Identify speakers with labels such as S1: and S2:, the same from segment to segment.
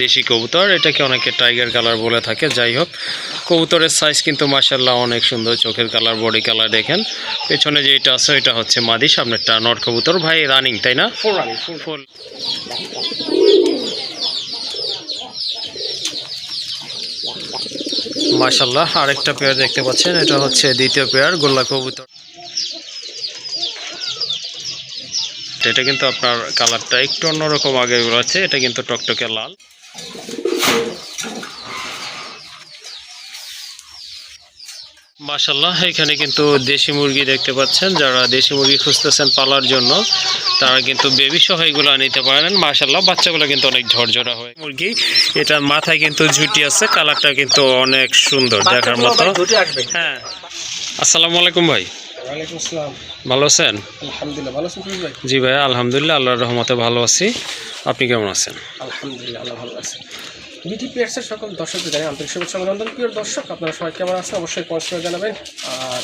S1: দেশি কবুতর, এটাকে অনেকে টাইগার কালার বলে থাকে। যাই হোক, কবুতরের সাইজ কিন্তু মাশাআল্লাহ অনেক সুন্দর, চোখের কালার, বডি কালার দেখেন। পেছনে যেটা আছে এটা হচ্ছে মাদি, সামনেরটা নর কবুতর। ভাই রানিং তাই না? ফুল। মাশাআল্লাহ আরেকটা পেয়ার দেখতে পাচ্ছেন, এটা হচ্ছে দ্বিতীয় পেয়ার গোল্লা কবুতর। এটা কিন্তু আপনার কালারটা একটু অন্যরকম আগে রয়েছে, এটা কিন্তু টকটকে লাল। মাশাআল্লাহ এখানে কিন্তু দেশি মুরগি দেখতে পাচ্ছেন। যারা দেশি মুরগি খুঁজতেছেন পালার জন্য তারা কিন্তু বেবি সহ এগুলো নিতে পারেন। মাশাআল্লাহ বাচ্চাগুলো কিন্তু অনেক ঝরঝরা হয় মুরগি। এটার মাথায় কিন্তু ঝুটি আছে, কালারটা কিন্তু অনেক সুন্দর দেখার মতো। হ্যাঁ, আসসালামু আলাইকুম ভাই।
S2: ওয়ালাইকুম আসসালাম।
S1: ভালো আছেন?
S2: আলহামদুলিল্লাহ, ভালো আছেন ভাই?
S1: জি ভাই আলহামদুলিল্লাহ, আল্লাহর রহমতে ভালো আছি। আপনি কেমন আছেন?
S2: আলহামদুলিল্লাহ, আল্লাহ ভালো আছে। বিটি পেয়ার্সের সকল দর্শকদের জানাই আন্তরিক শুভেচ্ছা অভিনন্দন। প্রিয় দর্শক, আপনারা সবাই কেমন আছেন অবশ্যই কমেন্টস করে জানাবেন। আর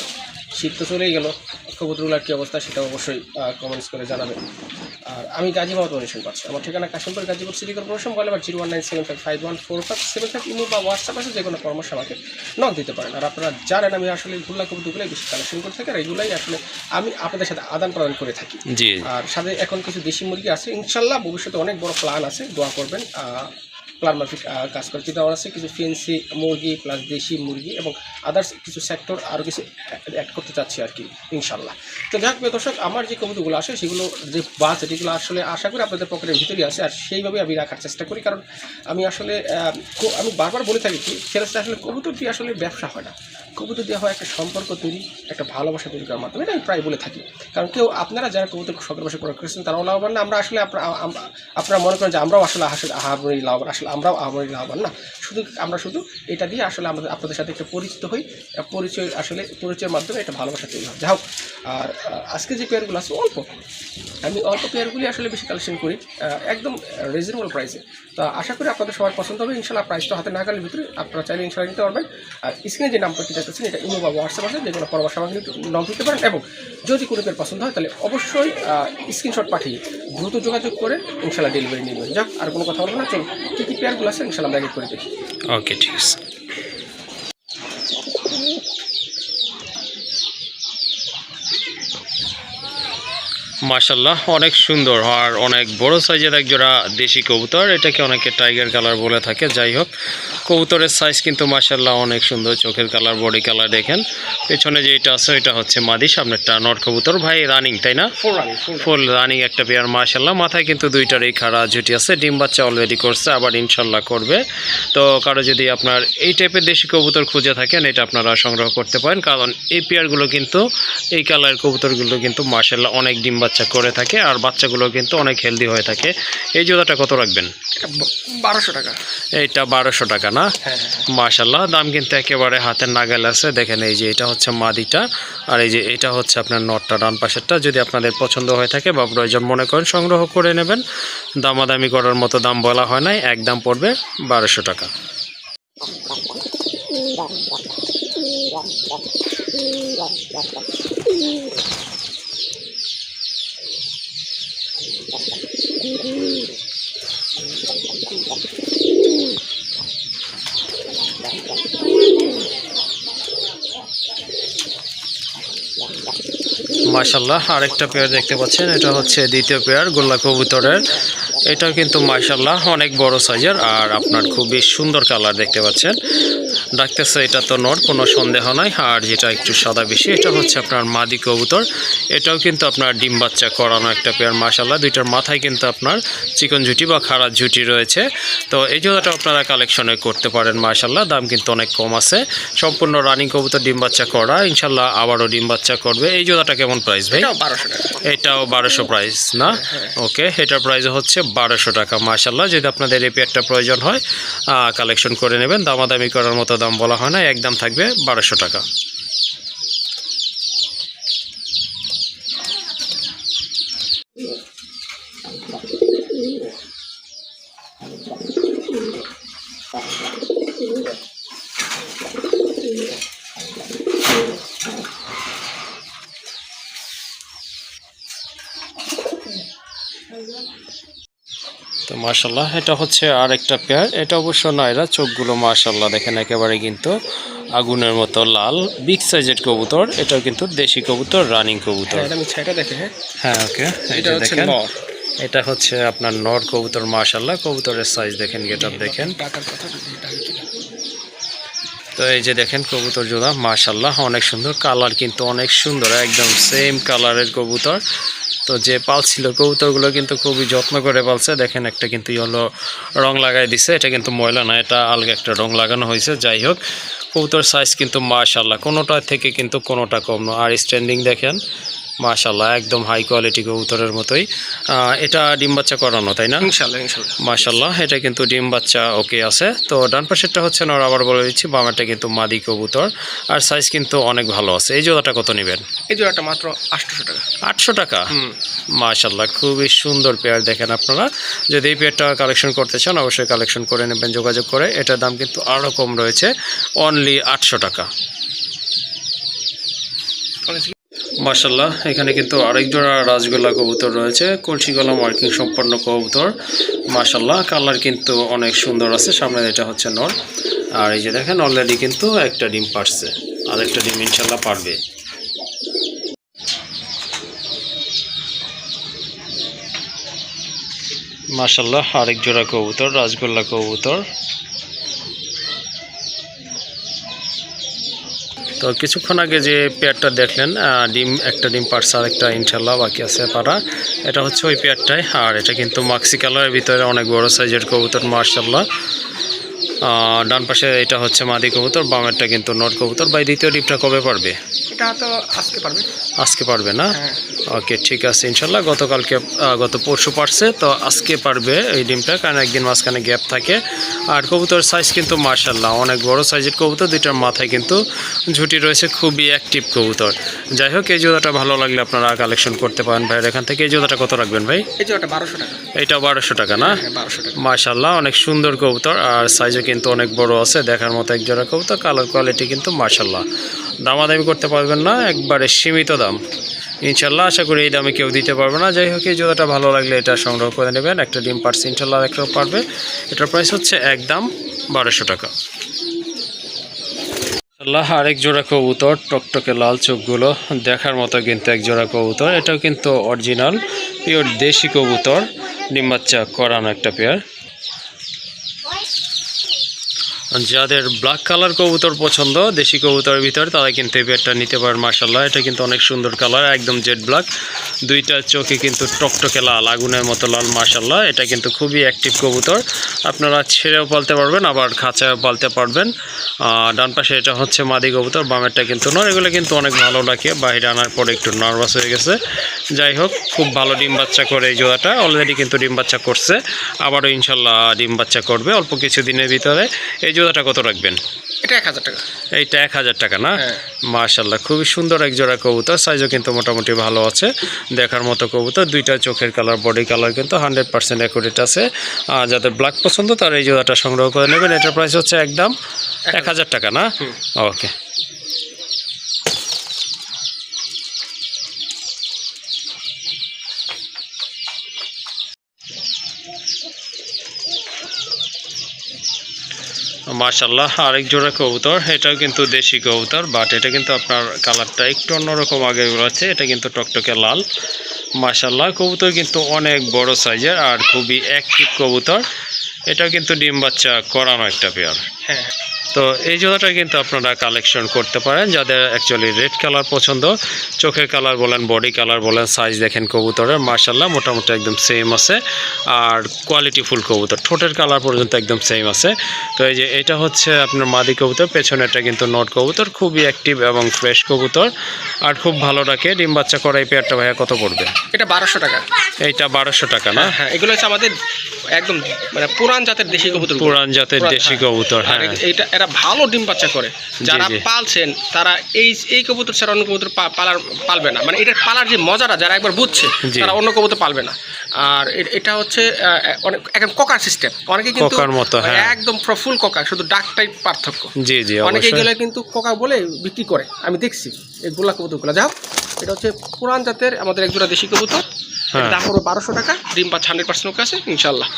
S2: শীত তো চলেই গেল, কবুতরগুলোর কী অবস্থা সেটা অবশ্যই কমেন্টস করে জানাবেন। আর আমি গাজী মোহাম্মদ অনিশন পাচ্ছি। আমার ঠিকানা Kashimpur, Gazipur city corporation. Mobile number 01975514575 বা হোয়াটসঅ্যাপ আছে, যে কোনো পরামর্শ আমাকে নক দিতে পারেন। আর আপনারা জানেন আমি আসলে গোল্লা কবুতরগুলোই বেশি কালেকশন করে থাকি, আর এইগুলাই আসলে আমি আপনাদের সাথে আদান প্রদান করে থাকি।
S1: জি।
S2: আর সাথে এখন কিছু দেশি মুরগি আছে, ইনশাল্লাহ ভবিষ্যতে অনেক বড় প্ল্যান আছে, দোয়া করবেন। প্ল্যান মাফিক কাজ করতে দেওয়া আছে, কিছু ফেন্সি মুরগি প্লাস দেশি মুরগি এবং আদার্স কিছু সেক্টর আরও কিছু অ্যাড করতে চাচ্ছি আর কি ইনশাল্লাহ। তো যাক দর্শক, আমার যে কবুতরগুলো আসে সেগুলো যে বাজেট এগুলো আসলে আশা করি আপনাদের পকেটের ভিতরেই আছে, আর সেইভাবে আমি রাখার চেষ্টা করি। কারণ আমি আসলে আমি বারবার বলে থাকি কি সেটা আসলে কবুতর দিয়ে আসলে ব্যবসা হয় না, কবুতর দেওয়া হয় একটা সম্পর্ক তৈরি, একটা ভালোবাসা তৈরি করার মাধ্যমে। এটা আমি প্রায় বলে থাকি। কারণ আপনারা যারা কবুতর শখের বসে করে করেছেন তারাও লাভবান না, আমরা আসলে আপনারা মনে করেন যে আমরাও আসলে আহামরি লাভবান, আসলে আমরাও আহামরি লাভবান না। আমরা শুধু এটা দিয়ে আসলে আমরা আপনাদের সাথে একটা পরিচিত হই, পরিচয়ের মাধ্যমে একটা ভালোবাসা তৈরি হয়। যাই হোক, আর আজকে যে পেয়ারগুলো আছে আমি অল্প পেয়ারগুলি আসলে বেশি কালেকশন করি, একদম রিজনেবল প্রাইসে। তো আশা করি আপনাদের সবার পছন্দ হবে ইনশাল্লাহ। প্রাইসটা হাতে নাগালের ভিতরে, আপনারা চাইলে ইনশাল্লাহ নিতে পারবেন। আর স্ক্রিনে যে নাম্বারটি দেখতেছেন এটা ইমো বা হোয়াটসঅ্যাপ আছে, যে কোনো পরামর্শ আমাকে নক দিতে পারেন। এবং যদি কোনো পেয়ার পছন্দ হয় তাহলে অবশ্যই স্ক্রিনশট পাঠিয়ে দ্রুত যোগাযোগ করে ইনশাল্লাহ ডেলিভারি নেবেন। যাক, আর কোনো কথা বলবো না, চলুন কী পেয়ারগুলো আছে ইনশাল্লাহ আমরা করে দেখি।
S1: ওকে, ঠিক আছে। মাশাআল্লাহ অনেক সুন্দর আর অনেক বড় সাইজের এক জোড়া দেশি কবুতর, এটাকে অনেকে টাইগার কালার বলে থাকে। যাই হোক, কবুতরের সাইজ কিন্তু মাশাআল্লাহ অনেক সুন্দর, চোখের কালার, বডি কালার দেখেন। পেছনে যেটা আছে এটা হচ্ছে মাদি, সামনেরটা নর কবুতর। ভাই রানিং তাই না? ফুল রানিং একটা পেয়ার মাশাআল্লাহ। মাথায় কিন্তু দুইটারই খাড়া ঝুটি আছে, ডিম বাচ্চা অলরেডি করছে, আবার ইনশাল্লাহ করবে। তো কারো যদি আপনার এই টাইপের দেশি কবুতর খুঁজে থাকেন এটা আপনারা সংগ্রহ করতে পারেন, কারণ এই পেয়ারগুলো কিন্তু এই কালার কবুতরগুলো কিন্তু মাশাআল্লাহ অনেক ডিম বাচ্চা করে থাকে, আর বাচ্চাগুলো কিন্তু অনেক হেলদি হয়ে থাকে। এই জোড়াটা কত রাখবেন?
S2: 1200 টাকা।
S1: এইটা 1200 টাকা না? মাশাআল্লাহ দাম কিন্তু একেবারে হাতের নাগাল আছে। দেখেন এই যে এটা হচ্ছে মাদিটা, আর এই যে এটা হচ্ছে আপনার নটটা, ডান পাশেরটা। যদি আপনাদের পছন্দ হয়ে থাকে বা প্রয়োজন মনে করেন সংগ্রহ করে নেবেন। দামাদামি করার মতো দাম বলা হয় নাই, একদম পড়বে 1200 টাকা। মাশাআল্লাহ আরেকটা পেয়ার দেখতে পাচ্ছেন, এটা হচ্ছে দ্বিতীয় পেয়ার গোল্লা কবুতরের। এটাও কিন্তু মাশাআল্লাহ অনেক বড় সাইজের, আর আপনার খুবই সুন্দর কালার দেখতে পাচ্ছেন। ডাকতেছে এটা তো নর, কোনো সন্দেহ নাই। আর যেটা একটু সাদা বেশি এটা হচ্ছে আপনার মাদি কবুতর। এটাও কিন্তু আপনার ডিম বাচ্চা করানো একটা পেয়ার মাশাআল্লাহ। দুইটার মাথায় কিন্তু আপনার চিকন ঝুটি বা খাড়া ঝুটি রয়েছে। তো এই জোড়াটা আপনারা কালেকশনে করতে পারেন মাশাআল্লাহ, দাম কিন্তু অনেক কম আছে। সম্পূর্ণ রানিং কবুতর, ডিম বাচ্চা করা, ইনশাল্লাহ আবারও ডিম বাচ্চা করবে। এই জোড়াটা কেমন প্রাইস ভাই? এটাও 1200 প্রাইস না? ওকে, এটার প্রাইস হচ্ছে 1200 টাকা মাশাআল্লাহ। যদি আপনাদের এই পেয়ারটা প্রয়োজন হয় কালেকশন করে নেবেন, দামাদামি করার মতো দাম বলা হয় না, একদম থাকবে 1200 টাকা। তো মাশাল্লাহ এটা হচ্ছে আরেকটা পেয়ার, এটা অবশ্য নয়রা, চোখগুলো মাশাল্লাহ দেখেন একেবারে কিন্তু আগুনের মতো লাল, বিগ সাইজের কবুতর। এটাও কিন্তু দেশি কবুতর, রানিং কবুতর।
S2: হ্যাঁ, আমি ছাইটা দেখে। হ্যাঁ,
S1: হ্যাঁ ওকে, এই
S2: এটা
S1: যে
S2: হচ্ছে
S1: দেখেন
S2: নর।
S1: এটা হচ্ছে আপনার নর কবুতর। মাশাল্লাহ কবুতরের সাইজ দেখেন, গেটআপ দেখেন।
S2: টাকার কথা যদি এটা কিনা।
S1: তো এই যে দেখেন কবুতর জোড়া মাশাল্লাহ অনেক সুন্দর, কালার কিন্তু অনেক সুন্দর, একদম সেম কালারের কবুতর। তো যে পালছিল কবুতরগুলো কিন্তু খুবই যত্ন করে পালছে। দেখেন একটা কিন্তু ইয়েলো রং লাগাই দিছে, এটা কিন্তু ময়লা না, এটা আলগা একটা রং লাগানো হয়েছে। যাই হোক কবুতর সাইজ কিন্তু মাশাল্লাহ কোনোটা থেকে কিন্তু কোনোটা কম না। আর স্ট্যান্ডিং দেখেন মাশাল্লাহ একদম হাই কোয়ালিটি কবুতরের মতোই। এটা ডিম বাচ্চা করানো তাই না?
S2: ইনশাআল্লাহ ইনশাআল্লাহ।
S1: মাশাল্লাহ এটা কিন্তু ডিম বাচ্চা ওকে আছে। তো ডান পাশেরটা হচ্ছে নর, আবার বলে দিচ্ছি বামেরটা কিন্তু মাদি কবুতর, আর সাইজ কিন্তু অনেক ভালো আছে। এই জোড়াটা কত নেবেন?
S2: এই জোড়াটা মাত্র 800 টাকা।
S1: 800 টাকা? মাশাল্লাহ খুবই সুন্দর পেয়ার। দেখেন আপনারা যদি এই পেয়ারটা কালেকশন করতে চান অবশ্যই কালেকশন করে নেবেন যোগাযোগ করে। এটার দাম কিন্তু আরও কম রয়েছে, অনলি 800 টাকা। মাশাল্লাহ এখানে কিন্তু আরেক জোড়া রাজগোল্লা কবুতর রয়েছে, কলসি গলা মার্কিং সম্পন্ন কবুতর। মাশাল্লাহ কালার কিন্তু অনেক সুন্দর আছে। সামনে এটা হচ্ছে নর, আর এই যে দেখেন অলরেডি কিন্তু একটা ডিম পারছে, আর একটা ডিম ইনশাল্লাহ পারবে। মাশাল্লাহ আরেক জোড়া কবুতর, রাজগোল্লা কবুতর। তো কিছুক্ষণ আগে যে পেয়ারটা দেখলেন, একটা ডিম পারছে, আর একটা ইনশাল্লাহ বাকি আছে পারা। এটা হচ্ছে ওই পেয়ারটাই। আর এটা কিন্তু মাক্সি কালারের ভিতরে অনেক বড় সাইজের কবুতর মাশাল্লাহ। ডান পাশে এটা হচ্ছে মাদি কবুতর, বামেরটা কিন্তু নর কবুতর। ভাই দ্বিতীয় ডিমটা কবে পারবে?
S2: এটা তো আজকে পারবে।
S1: আজকে পারবে না?
S2: হ্যাঁ।
S1: ওকে ঠিক আছে ইনশাল্লাহ। গত পরশু পারছে, তো আজকে পারবে এই ডিমটা, কারণ একদিন মাঝখানে গ্যাপ থাকে। আর কবুতর সাইজ কিন্তু মাশাল্লাহ অনেক বড় সাইজের কবুতর, দুইটার মাথায় কিন্তু ঝুঁটি রয়েছে, খুবই অ্যাক্টিভ কবুতর। যাই হোক এই জোড়াটা ভালো লাগলে আপনারা কালেকশন করতে পারেন ভাইয়ের এখান থেকে। এই জোড়াটা কত রাখবেন ভাই?
S2: এই জোড়াটা 1200 টাকা।
S1: এটা 1200 টাকা না?
S2: হ্যাঁ 1200 টাকা।
S1: মাশাল্লাহ অনেক সুন্দর কবুতর, আর সাইজও কিন্তু অনেক বড় আছে, দেখার মতো এক জোড়া কবুতর। কালার কোয়ালিটি কিন্তু মাশাল্লাহ, দামাদামি করতে পারবেন না, একবারে সীমিত দাম ইনশাল্লাহ। আশা করি এই দামে কেউ দিতে পারবে না। যাই হোক এই জোড়াটা ভালো লাগলে এটা সংগ্রহ করে নেবেন। একটা ডিম পারছে ইনশাল্লাহ, একটাও পারবে। এটার প্রাইস হচ্ছে একদম 1200 টাকা। আল্লাহ আরেক জোড়া কবুতর, টকটকে লাল চোখগুলো, দেখার মতো কিন্তু এক জোড়া কবুতর। এটাও কিন্তু অরিজিনাল পিওর দেশি কবুতর, ডিম বাচ্চা করানো একটা পেয়ার। যাদের ব্ল্যাক কালার কবুতর পছন্দ দেশি কবুতরের ভিতরে, তারা কিন্তু এই পেয়ারটা নিতে পারেন। মাশাল্লাহ এটা কিন্তু অনেক সুন্দর কালার, একদম জেড ব্ল্যাক, দুইটা চোখে কিন্তু টকটকে লাল, আগুনের মতো লাল। মাশাল্লাহ এটা কিন্তু খুবই অ্যাক্টিভ কবুতর, আপনারা ছেড়েও পালতে পারবেন, আবার খাঁচায়ও পালতে পারবেন। ডান পাশে এটা হচ্ছে মাদি কবুতর, বামেরটা কিন্তু নর। এগুলো কিন্তু অনেক ভালো লাগে, বাইরে আনার পরে একটু নার্ভাস হয়ে গেছে। যাই হোক খুব ভালো ডিম বাচ্চা করে এই জোড়াটা, অলরেডি কিন্তু ডিম বাচ্চা করছে, আবারও ইনশাল্লাহ ডিম বাচ্চা করবে অল্প কিছু দিনের ভিতরে। এই জোড়াটা কত রাখবেন?
S2: এটা 1000 টাকা।
S1: এইটা 1000 টাকা না?
S2: হ্যাঁ।
S1: মাশাল্লাহ খুবই সুন্দর এক জোড়া কবুতর, সাইজও কিন্তু মোটামুটি ভালো আছে, দেখার মতো কবুতর। দুইটা চোখের কালার, বডি কালার কিন্তু 100% অ্যাকুরেট আছে। যাদের ব্ল্যাক পছন্দ তারা এই জোড়াটা সংগ্রহ করে নেবেন। এটার প্রাইস হচ্ছে একদম 1000 টাকা না? ওকে। মাশাল্লাহ আরেক জোড়া কবুতর, এটাও কিন্তু দেশি কবুতর, বাট এটা কিন্তু আপনার কালারটা একটু অন্যরকম আগে আছে। এটা কিন্তু টকটকে লাল। মাশাল্লাহ কবুতর কিন্তু অনেক বড় সাইজের আর খুবই অ্যাক্টিভ কবুতর। এটাও কিন্তু ডিম বাচ্চা করানো একটা পেয়ার।
S2: হ্যাঁ।
S1: তো এই জোড়াটা কিন্তু আপনারা কালেকশন করতে পারেন যাদের অ্যাকচুয়ালি রেড কালার পছন্দ, চোখের কালার বলেন, বডি কালার বলেন, সাইজ দেখেন কবুতরের মাশাল্লাহ মোটামুটি একদম সেম আছে, আর কোয়ালিটি ফুল কবুতর, ঠোঁটের কালার পর্যন্ত একদম সেম আছে। তো এই যে এটা হচ্ছে আপনার মাদি কবুতর, পেছনেরটা কিন্তু নট কবুতর, খুবই অ্যাক্টিভ এবং ফ্রেশ কবুতর, আর খুব ভালো রাখে। ডিম বাচ্চা করা এই পেয়ারটা ভাইয়া কত পড়বে?
S2: এটা 1200 টাকা।
S1: এইটা 1200 টাকা না?
S2: হ্যাঁ এগুলো হচ্ছে আমাদের একদম মানে পুরান জাতের দেশি কবুতর।
S1: পুরান জাতের দেশি কবুতর। হ্যাঁ
S2: এটা এরা ভালো ডিম বাচ্চা করে, যারা পালছেন তারা এই কবুতর ছাড়া অন্য কবুতর পালবে না। মানে এটার পালার যে মজাটা যারা একবার বুঝছে তারা অন্য কবুতর পালবে না। আর এটা হচ্ছে অনেক একদম কোকার সিস্টেম, অনেকে কিন্তু একদম ফুল কোকা, শুধু ডাকটাই পার্থক্য।
S1: জি জি
S2: অনেকে গেলে কিন্তু কোকা বলে বিক্রি করে, আমি দেখছি এই গোলা কবুতরগুলো। যাও এটা হচ্ছে পুরান জাতের আমাদের একজোড়া দেশি কবুতর,
S1: হ্যাঁ।
S2: দাম পড়বে 1200 টাকা, ডিম বাচ্চা 100% ওকে আছে ইনশাল্লাহ।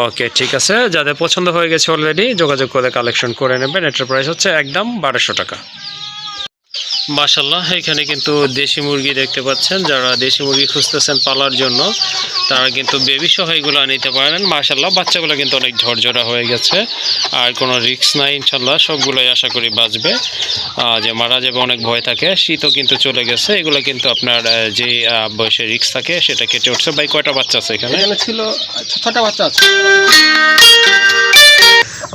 S1: ওকে, ঠিক আছে, যাদের পছন্দ হয়ে গেছে অলরেডি যোগাযোগ করে কালেকশন করে নেবেন। এটার প্রাইস হচ্ছে একদম 1200 টাকা। মাশাআল্লাহ, এখানে কিন্তু দেশি মুরগি দেখতে পাচ্ছেন। যারা দেশি মুরগি খুঁজতেছেন পালার জন্য তারা কিন্তু বেবি সহ এগুলো নিতে পারেন। মাশাআল্লাহ, বাচ্চাগুলো কিন্তু অনেক ঝরঝরা হয়ে গেছে, আর কোনো রিস্ক নাই ইনশাল্লাহ। সবগুলোই আশা করি বাঁচবে, যে মারা যাবে অনেক ভয় থাকে। শীতও কিন্তু চলে গেছে, এগুলো কিন্তু আপনার যে বয়সে রিস্ক থাকে সেটা কেটে উঠছে। ভাই কয়টা বাচ্চা আছে এখানে?
S2: এখানে ছিল 6টা বাচ্চা আছে।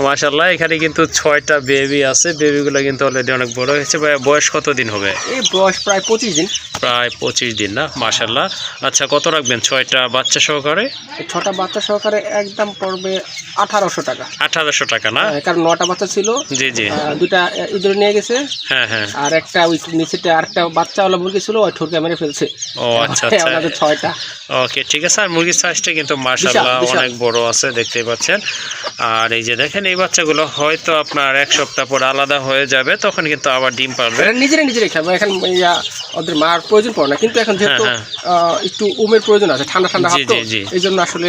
S1: মাশাআল্লাহ, এখানে কিন্তু 6টা বেবি আছে। বেবিগুলো কিন্তু অলরেডি অনেক বড় হয়েছে। ভাই বয়স কত দিন হবে?
S2: এই বয়স প্রায় 25 দিন।
S1: প্রায় 25 দিন না? মাশাআল্লাহ। আচ্ছা, কত রাখবেন 6টা বাচ্চা সহকারে?
S2: 6টা বাচ্চা সহকারে একদম পড়বে 1800 টাকা।
S1: 1800 টাকা না?
S2: কারণ 9টা বাচ্চা ছিল।
S1: জি জি।
S2: 2টা ইঁদুরে নিয়ে গেছে।
S1: হ্যাঁ হ্যাঁ।
S2: আর একটা ওই নিচেতে আরেকটা বাচ্চাওয়ালা মুরগি ছিল, ওই ঠোরকে মেরে ফেলছে।
S1: ও আচ্ছা আচ্ছা।
S2: আমাদের 6টা।
S1: ওকে, ঠিক আছে। আর মুরগির সাইজটা কিন্তু মাশাআল্লাহ
S2: বিশাল।
S1: অনেক বড় আছে, দেখতেই পাচ্ছেন। আর এই যে দেখেন, এই বাচ্চাগুলো হয়তো আপনার 1 সপ্তাহ পর আলাদা হয়ে যাবে, তখন কিন্তু আবার ডিম পারবে।
S2: এরা নিজেরাই খাবে, এখন ওদের মার প্রয়োজন পড়ে না। কিন্তু এখন যেহেতু
S1: হ্যাঁ,
S2: একটু উমের প্রয়োজন আছে, ঠান্ডা ঠান্ডা
S1: জি,
S2: ভাব তো,
S1: জি, জি।
S2: এই জন্য আসলে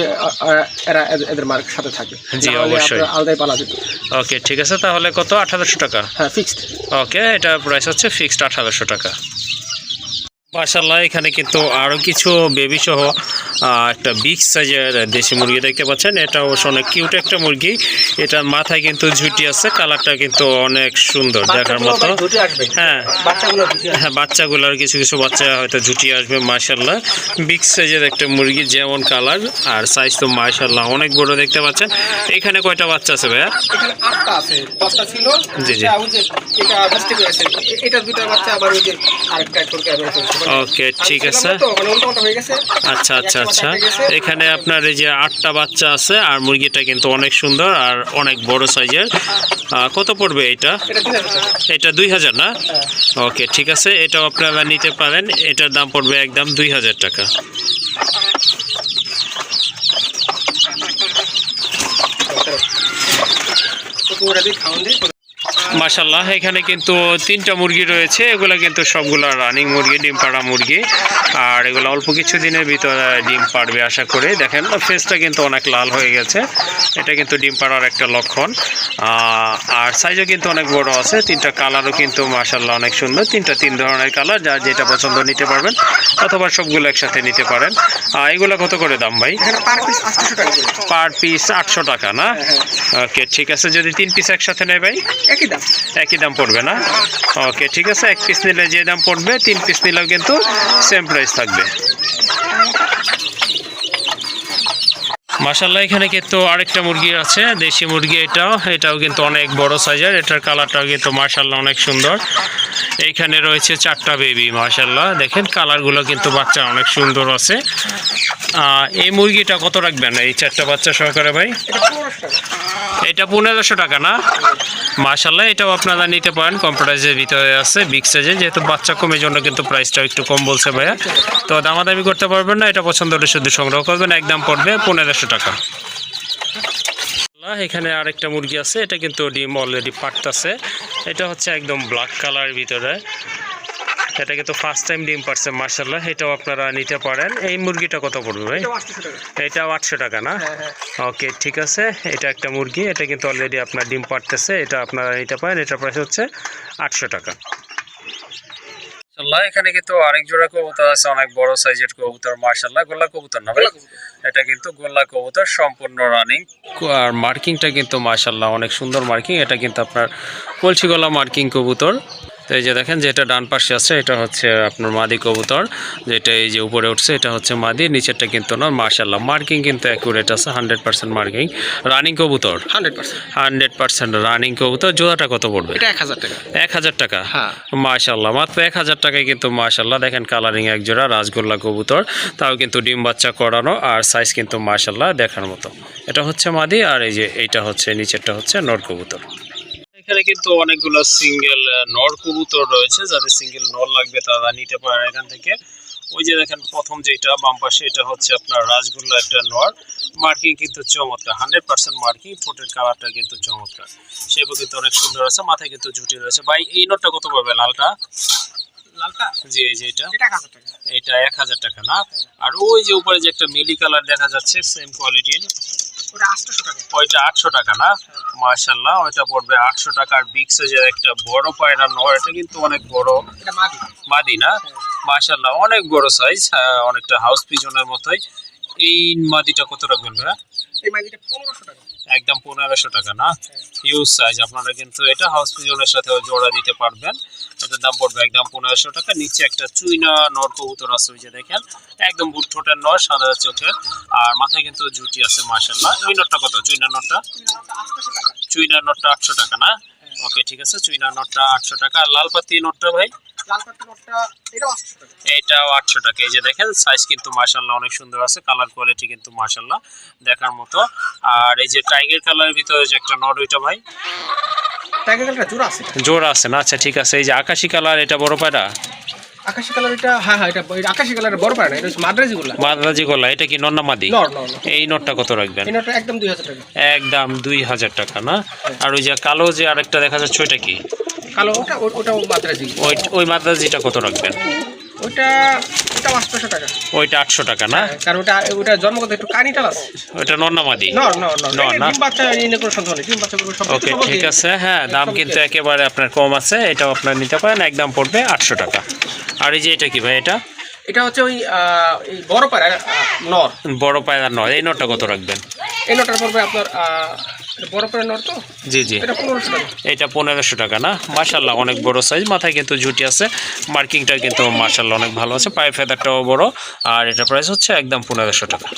S2: এরা এদের মার সাথে থাকে।
S1: জি,
S2: না হলে
S1: অবশ্যই।
S2: আপনার আলাদাই পালা যেত।
S1: ওকে, ঠিক আছে। তাহলে কত? 1800 টাকা?
S2: হ্যাঁ, ফিক্সড।
S1: ওকে, এটা প্রাইস হচ্ছে ফিক্সড 1800 টাকা। মাশাআল্লাহ, এখানে কিন্তু আরও কিছু বেবি সহ একটা বিগ সাইজের দেশি মুরগি দেখতে পাচ্ছেন। এটা অবশ্য অনেক কিউট একটা মুরগি। এটার মাথায় কিন্তু ঝুঁটি আছে, কালারটা কিন্তু অনেক সুন্দর দেখার মতো। হ্যাঁ হ্যাঁ, বাচ্চাগুলোর কিছু কিছু বাচ্চা হয়তো ঝুঁটি আসবে। মাশাআল্লাহ, বিগ সাইজের একটা মুরগি, যেমন কালার আর সাইজ তো মাশাআল্লাহ অনেক বড় দেখতে পাচ্ছেন। এখানে কয়টা বাচ্চা আছে ভাইয়া?
S2: এখানে 8টা আছে, 10টা ছিল।
S1: জি, জি।
S2: এটা মিস্টেক হয়েছে, এটা 2টা বাচ্চা আবার ওই যে আরেকটা ঠোরকে মেরে ফেলছে।
S1: ওকে, ঠিক আছে। আচ্ছা আচ্ছা আচ্ছা। এখানে আপনার এই যে 8টা বাচ্চা আছে, আর মুরগিটা কিন্তু অনেক সুন্দর আর অনেক বড় সাইজের। কত পড়বে এটা? এটা 2000 না? ওকে, ঠিক আছে, এটাও আপনারা নিতে পারেন। এটার দাম পড়বে একদম 2000 টাকা। মাশাআল্লাহ, এখানে কিন্তু 3টা মুরগি রয়েছে। এগুলো কিন্তু সবগুলো রানিং মুরগি, ডিম পাড়া মুরগি। আর এগুলো অল্প কিছু দিনের ভিতরে ডিম পাড়বে আশা করি। দেখেন ফেসটা কিন্তু অনেক লাল হয়ে গেছে, এটা কিন্তু ডিম পাড়ার একটা লক্ষণ। আর সাইজও কিন্তু অনেক বড় আছে। 3টা কালারও কিন্তু মাশাআল্লাহ অনেক সুন্দর। 3 ধরনের কালার, যার যেটা পছন্দ নিতে পারবেন, অথবা সবগুলো একসাথে নিতে পারেন। এগুলো কত করে দাম ভাই? পার পিস 800 টাকা না? ওকে, ঠিক আছে। যদি 3 পিস একসাথে নেয় ভাই? একই দাম পড়বে না? ওকে, ঠিক আছে। 1 পিস নিলে যে দাম পড়বে, 3 পিস নিলেও কিন্তু সেম প্রাইস থাকবে। মাশাআল্লাহ, এখানে কিন্তু আরেকটা মুরগি আছে, দেশি মুরগি। এটাও কিন্তু অনেক বড় সাইজের। এটার কালারটাও কিন্তু মাশাআল্লাহ অনেক সুন্দর। এইখানে রয়েছে 4টা বেবি। মাশাআল্লাহ, দেখেন কালারগুলো কিন্তু বাচ্চা অনেক সুন্দর আছে। এই মুরগিটা কত রাখবেন এই 4টা বাচ্চা সহকারে ভাই? এটা 1500 টাকা না? মাশাআল্লাহ, এটাও আপনারা নিতে পারেন, কম প্রাইসের ভিতরে আছে, বিগ সাইজে। যেহেতু বাচ্চা কমের জন্য কিন্তু প্রাইসটা একটু কম বলছে ভাইয়া, তো দামাদামি করতে পারবেন না। এটা পছন্দ হলে শুধু সংগ্রহ করবেন, একদম পড়বে 1500 টাকা। এখানে আরেকটা মুরগি আছে, এটা কিন্তু ডিম অলরেডি পাড়তেছে। এটা হচ্ছে একদম ব্ল্যাক কালারের ভিতরে। এটা কিন্তু ফার্স্ট টাইম ডিম পারছে মাশাআল্লাহ, এটাও আপনারা নিতে পারেন। এই মুরগিটা কত পড়বে ভাই? এটাও 800 টাকা না? ওকে, ঠিক আছে। এটা একটা মুরগি, এটা কিন্তু অলরেডি আপনার ডিম পারতেছে, এটা আপনারা নিতে পারেন। এটা প্রাইস হচ্ছে 800 টাকা। মাশাআল্লাহ, এখানে কিন্তু আরেক জোড়া কবুতর আছে, অনেক বড় সাইজের কবুতর। মাশাআল্লাহ, গোল্লা কবুতর না ভাই? এটা কিন্তু গোল্লা কবুতর, সম্পূর্ণ রানিং। আর মার্কিংটা কিন্তু মাশাআল্লাহ অনেক সুন্দর মার্কিং। এটা কিন্তু আপনার কলসি গলা মার্কিং কবুতর। তো এই যে দেখেন, যেটা ডান পাশে আছে এটা হচ্ছে আপনার মাদি কবুতর, যেটা এই যে উপরে উঠছে এটা হচ্ছে মাদি, নিচেরটা কিন্তু না। মাশাআল্লাহ, মার্কিং কিন্তু অ্যাকুরেট আছে, 100% মার্কিং। রানিং কবুতর 100% রানিং কবুতর। জোড়াটা কত পড়বে?
S2: এটা 1000 টাকা।
S1: 1000 টাকা?
S2: হ্যাঁ।
S1: মাশাআল্লাহ, মাত্র 1000 টাকায় কিন্তু মাশাআল্লাহ দেখেন কালারিং এক জোড়া রাজগোল্লা কবুতর, তাও কিন্তু ডিম বাচ্চা করানো, আর সাইজ কিন্তু মাশাআল্লাহ দেখার মতো। এটা হচ্ছে মাদি, আর এই যে এইটা হচ্ছে নিচেরটা হচ্ছে নর কবুতর। এখানে কিন্তু অনেকগুলো সিঙ্গেল নর কবুতর রয়েছে, যাদের সিঙ্গেল নর লাগবে তারা নিতে পারেন এখান থেকে। ওই যে দেখেন প্রথম যেটা বাম পাশে, এটা হচ্ছে আপনার রাজগোল্লা একটা নর। মার্কিং কিন্তু চমৎকার, 100% মার্কিং। ঠোঁটের কালারটা কিন্তু চমৎকার, সেও কিন্তু অনেক সুন্দর আছে। মাথায় কিন্তু ঝুটি রয়েছে। ভাই এই নরটা কত পড়বে লালটা?
S2: লালটা
S1: জি এই যে এটা
S2: এটা 1000 টাকা।
S1: এটা 1000 টাকা না। আর ওই যে উপরে যে একটা মিলি কালার দেখা যাচ্ছে সেম কোয়ালিটির,
S2: ওটা 800 টাকা।
S1: ওইটা 800 টাকা না। মাশাআল্লাহ ওইটা পড়বে 800 টাকা। আর বিগ সাইজের একটা বড় পায়রা নর, এটা কিন্তু অনেক বড়
S2: এটা মাদি।
S1: মাদি না। মাশাআল্লাহ অনেক বড় সাইজ, অনেকটা হাউস পিজনের মতোই। এই মাদিটা কত রাখবেন ভাইয়া?
S2: এই মাদিটা 1500 টাকা।
S1: একদম 1500 টাকা না। হিউজ সাইজ, আপনারা কিন্তু এটা হাউস পিজনের সাথে জোড়া দিতে পারবেন। এটার দাম পড়বে একদম 1500 টাকা। নিচে একটা চুইনা নর কবুতর আছে, ওই যে দেখেন একদম বুট ঠোঁটের নর, সাদা চোখের, আর মাথায় কিন্তু জুটি আছে মাশাআল্লাহ। ওই নরটা কত? চুইনা নরটা? চুইনা নরটা 800 টাকা না। ওকে ঠিক আছে, চুইনা নরটা 800 টাকা। আর লাল পাতি নরটা ভাই?
S2: লাল পাতি নটটা এটাও 800 টাকা।
S1: এটাও 800 টাকা। এই যে দেখেন সাইজ কিন্তু মাশাআল্লাহ অনেক সুন্দর আছে, কালার কোয়ালিটি কিন্তু মাশাআল্লাহ দেখার মতো। আর এই যে টাইগার কালারের ভিতরে যে একটা নর, ওইটা ভাই?
S2: টাইগার কালারটা জোড়া আছে।
S1: জোড়া আছে না, আচ্ছা ঠিক আছে। এই যে আকাশি কালার, এটা বড় পায়রা?
S2: আকাশি কালার এটা, হ্যাঁ হ্যাঁ, এটা আকাশি কালারের বড় পায়রা না, এটা হচ্ছে মাদ্রাজি গুলা।
S1: মাদ্রাজি গলা, এটা কি নন্না মাদি?
S2: নর নর নর।
S1: এই নটটা কত রাখবেন?
S2: এই নটটা একদম 2000 টাকা।
S1: একদম 2000 টাকা না। আর ওই যে কালো যে আরেকটা দেখা যাচ্ছে, ওইটা কি?
S2: কালো ওটাও মাদ্রাজি।
S1: ওই মাদ্রাজিটা কত রাখবেন?
S2: ওটা 800 টাকা।
S1: ওইটা 800 টাকা না।
S2: কারণ ওটা জন্মগত একটু কানিটাল আছে।
S1: ওইটা নন্না মাদি?
S2: নর নর নর
S1: নর না।
S2: ডিম বাচ্চা নিয়ে কোনো সন্দেহ নেই, ডিম বাচ্চা করবে সব।
S1: ওকে ঠিক আছে, হ্যাঁ দাম কিন্তু একেবারে আপনার কম আছে, এটাও আপনার নিতে পারেন। একদম পড়বে 800 টাকা। আর এই যে এটা কি ভাই?
S2: এটা হচ্ছে ওই এই বড় পায়রা নর।
S1: বড় পায়রা নয়। এই নটটা কত রাখবেন?
S2: এই নটার পড়বে আপনার এটা বড় পায়রা নর তো,
S1: জি জি,
S2: এটা 1500 টাকা।
S1: এটা 1500 টাকা না। মাশাআল্লাহ অনেক বড় সাইজ, মাথায় কিন্তু ঝুটি আছে, মার্কিংটা কিন্তু মাশাআল্লাহ অনেক ভালো আছে, পায়ে ফেদারটাও বড়। আর এটা প্রাইস হচ্ছে একদম 1500 টাকা।